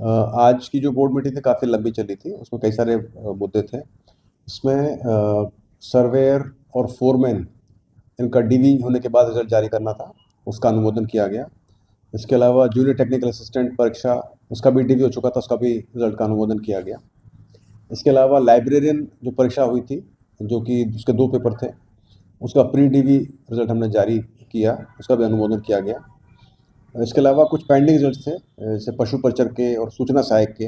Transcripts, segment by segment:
आज की जो बोर्ड मीटिंग थी काफ़ी लंबी चली थी। उसमें कई सारे मुद्दे थे। इसमें सर्वेयर और फोरमैन इनका डीवी होने के बाद रिजल्ट जारी करना था, उसका अनुमोदन किया गया। इसके अलावा जूनियर टेक्निकल असिस्टेंट परीक्षा, उसका भी डीवी हो चुका था, उसका भी रिजल्ट का अनुमोदन किया गया। इसके अलावा लाइब्रेरियन जो परीक्षा हुई थी, जो कि उसके 2 पेपर थे, उसका प्री डीवी रिजल्ट हमने जारी किया, उसका भी अनुमोदन किया गया। इसके अलावा कुछ पेंडिंग रिजल्ट थे, जैसे पशु परिचर के और सूचना सहायक के,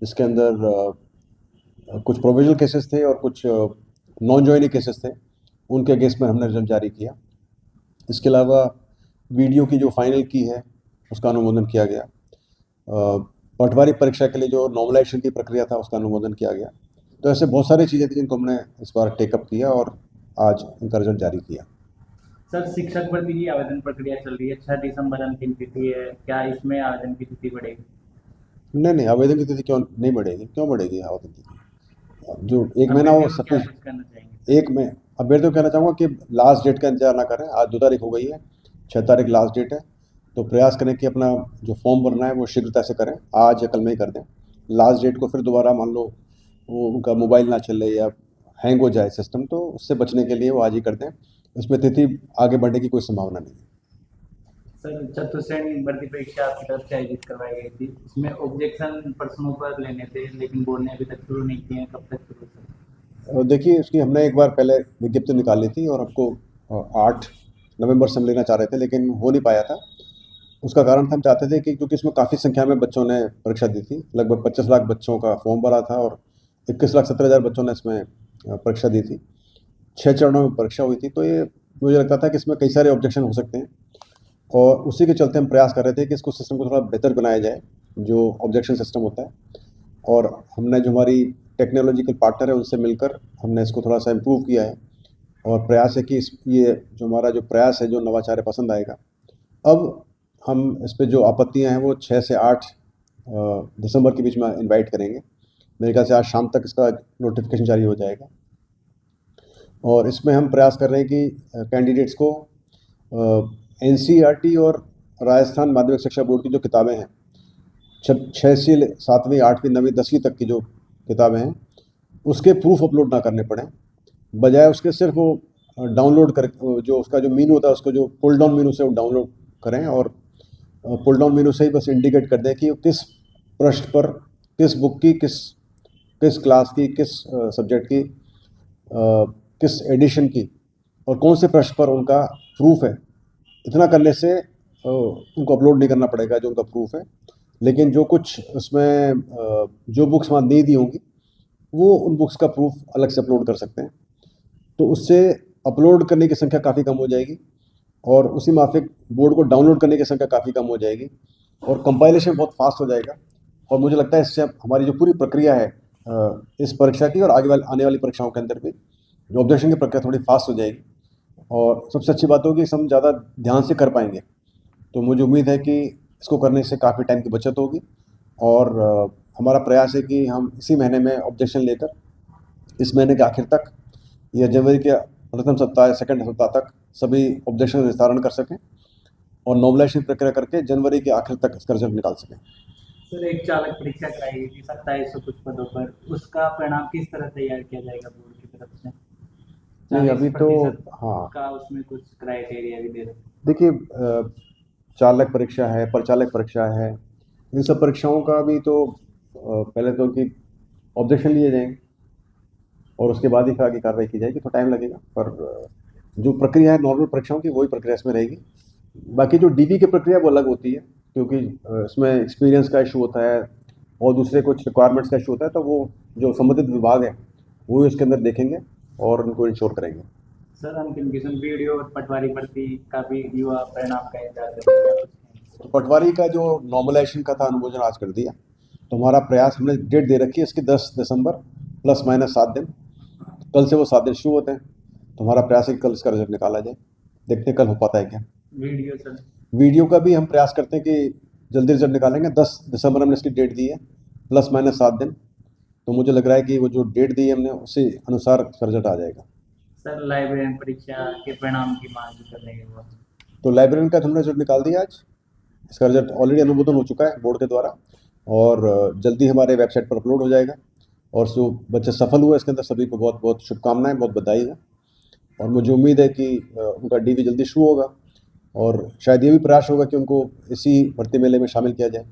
जिसके अंदर कुछ प्रोविजनल केसेस थे और कुछ नॉन जॉइनिंग केसेस थे, उनके अगेंस्ट में हमने रिजल्ट जारी किया। इसके अलावा वीडियो की जो फाइनल की है, उसका अनुमोदन किया गया। पटवारी परीक्षा के लिए जो नॉर्मलाइजेशन की प्रक्रिया था, उसका अनुमोदन किया गया। तो ऐसे बहुत सारी चीज़ें थी जिनको हमने इस बार टेकअप किया और आज इनका रिजल्ट जारी किया। सर, शिक्षक भर्ती की आवेदन प्रक्रिया चल रही है। 6 दिसंबर अंतिम तिथि है। क्या इसमें आवेदन की तिथि बढ़ेगी? नहीं नहीं, आवेदन की तिथि क्यों नहीं बढ़ेगी? क्यों बढ़ेगी आवेदन की तिथि? जो एक महीना वो अभ्यर्थियों को क्या सफिश कुछ करना चाहेंगे सर? एक में अभ्यर्थियों को कहना चाहूँगा कि लास्ट डेट का इंतजार ना करें। आज 2 तारीख हो गई है, 6 तारीख लास्ट डेट है। तो प्रयास करें कि अपना जो फॉर्म भरना है वो शीघ्रता से करें, आज या कल में ही कर दें। लास्ट डेट को फिर दोबारा मान लो वो उनका मोबाइल ना चले या हैंग हो जाए सिस्टम, तो उससे बचने के लिए वो आज ही कर दें। इसमें तिथि आगे बढ़ने की कोई संभावना नहीं है। सर, चतुश्रेणी भर्ती परीक्षा आपकी तरफ से आयोजित करवाई गई थी। इसमें ऑब्जेक्शन प्रश्नों पर लेने थे, लेकिन बोर्ड ने अभी तक शुरू नहीं किए हैं। कब तक शुरू सर? देखिए, उसकी हमने एक बार पहले विज्ञप्ति निकाली थी और हमको 8 नवंबर से हम लेना चाह रहे थे, लेकिन हो नहीं पाया था। उसका कारण था, हम चाहते थे कि क्योंकि इसमें काफ़ी संख्या में बच्चों ने परीक्षा दी थी, लगभग 25 लाख बच्चों का फॉर्म भरा था और 21,70,000 बच्चों ने इसमें परीक्षा दी थी। 6 चरणों में परीक्षा हुई थी, तो ये मुझे लगता था कि इसमें कई सारे ऑब्जेक्शन हो सकते हैं और उसी के चलते हम प्रयास कर रहे थे कि इसको सिस्टम को थोड़ा बेहतर बनाया जाए, जो ऑब्जेक्शन सिस्टम होता है। और हमने जो हमारी टेक्नोलॉजिकल पार्टनर है उनसे मिलकर हमने इसको थोड़ा सा इम्प्रूव किया है और प्रयास है कि इस ये जो हमारा जो प्रयास है, जो नवाचार है, पसंद आएगा। अब हम इस पे जो आपत्तियां हैं वो 6 से 8 दिसंबर के बीच में इनवाइट करेंगे। मेरे ख्याल से आज शाम तक इसका नोटिफिकेशन जारी हो जाएगा और इसमें हम प्रयास कर रहे हैं कि कैंडिडेट्स को एनसीईआरटी और राजस्थान माध्यमिक शिक्षा बोर्ड की जो किताबें हैं, 6 से 7वीं 8वीं 9वीं 10वीं तक की जो किताबें हैं, उसके प्रूफ अपलोड ना करने पड़ें। बजाय उसके सिर्फ वो डाउनलोड कर, जो उसका जो मीनू होता है, उसको जो पुल डाउन मीनू से वो डाउनलोड करें और पुल डाउन मेनू से ही बस इंडिकेट कर दें कि वो किस पृष्ठ पर, किस बुक की, किस किस क्लास की, किस सब्जेक्ट की, किस एडिशन की और कौन से पृष्ठ पर उनका प्रूफ है। इतना करने से उनको अपलोड नहीं करना पड़ेगा जो उनका प्रूफ है। लेकिन जो कुछ उसमें जो बुक्स वहाँ नहीं दी होंगी, वो उन बुक्स का प्रूफ अलग से अपलोड कर सकते हैं। तो उससे अपलोड करने की संख्या काफ़ी कम हो जाएगी और उसी माफिक बोर्ड को डाउनलोड करने की संख्या काफ़ी कम हो जाएगी और कंपाइलेशन बहुत फास्ट हो जाएगा। और मुझे लगता है इससे अब हमारी जो पूरी प्रक्रिया है इस परीक्षा की और आगे वाली आने वाली परीक्षाओं के अंदर भी जो ऑब्जेक्शन की प्रक्रिया थोड़ी फास्ट हो जाएगी और सबसे अच्छी बात होगी, हम ज़्यादा ध्यान से कर पाएंगे। तो मुझे उम्मीद है कि इसको करने से काफ़ी टाइम की बचत होगी और हमारा प्रयास है कि हम इसी महीने में ऑब्जेक्शन लेकर इस महीने के आखिर तक या जनवरी के प्रथम सप्ताह या सेकंड सप्ताह तक सभी ऑब्जेक्शन निस्तारण कर सकें और नॉर्मलाइजेशन प्रक्रिया करके जनवरी के आखिर तक इसका रिजल्ट निकाल सकें। सर, एक चालक परीक्षा कराई गई थी 2700 कुछ पदों पर। उसका परिणाम किस तरह तैयार किया जाएगा बोर्ड की तरफ से? नहीं, चालीस अभी तो प्रतिशत हाँ, का उसमें कुछ क्राइटेरिया भी दे रहे हैं। देखिए, चालक परीक्षा है, परिचालक परीक्षा है, इन सब परीक्षाओं का भी तो पहले तो उनकी ऑब्जेक्शन लिए जाएंगे और उसके बाद ही फिर आगे कार्रवाई की जाएगी, तो टाइम लगेगा। पर जो प्रक्रिया है नॉर्मल परीक्षाओं की, वही प्रक्रिया इसमें रहेगी। बाकी जो डीबी की प्रक्रिया वो अलग होती है, क्योंकि इसमें एक्सपीरियंस का इशू होता है और दूसरे कुछ रिक्वायरमेंट्स का इशू होता है, तो वो जो संबंधित विभाग है वो इसके अंदर देखेंगे और उनको इंश्योर करेंगे। सर, अंतिम किस्म वीडियो और पटवारी भर्ती का भी युवा परिणाम का इंतजार करेंगे क्या कुछ? तो पटवारी का जो नॉर्मलाइजेशन का था, अनुमोदन आज कर दिया। तो हमारा प्रयास, हमने डेट दे रखी है इसकी 10 दिसंबर, प्लस माइनस 7 दिन। कल से वो 7 दिन शुरू होते हैं, तो हमारा प्रयास है कि कल इसका रिजल्ट निकाला जाए। देखते हैं कल हो पाता है क्या। Video sir? वीडियो का भी हम प्रयास करते हैं कि जल्दी रिजल्ट निकालेंगे। 10 दिसंबर हमने इसकी डेट दी है, प्लस माइनस 7 दिन। तो मुझे लग रहा है कि वो जो डेट दी है हमने, उसी अनुसार इसका रिजल्ट आ जाएगा। सर, लाइब्रेरियन परीक्षा के परिणाम की मांग कर रहे हैं वो। तो लाइब्रेरियन का तो हमने रिजल्ट निकाल दिया आज। इसका रिजल्ट ऑलरेडी अनुमोदन हो चुका है बोर्ड के द्वारा और जल्दी हमारे वेबसाइट पर अपलोड हो जाएगा। और जो बच्चे सफल हुए इसके अंदर सभी को बहुत बहुत शुभकामनाएं, बहुत बधाई है। और मुझे उम्मीद है कि उनका डीवी जल्दी शुरू होगा और शायद ये भी प्रयास होगा कि उनको इसी भर्ती मेले में शामिल किया जाए।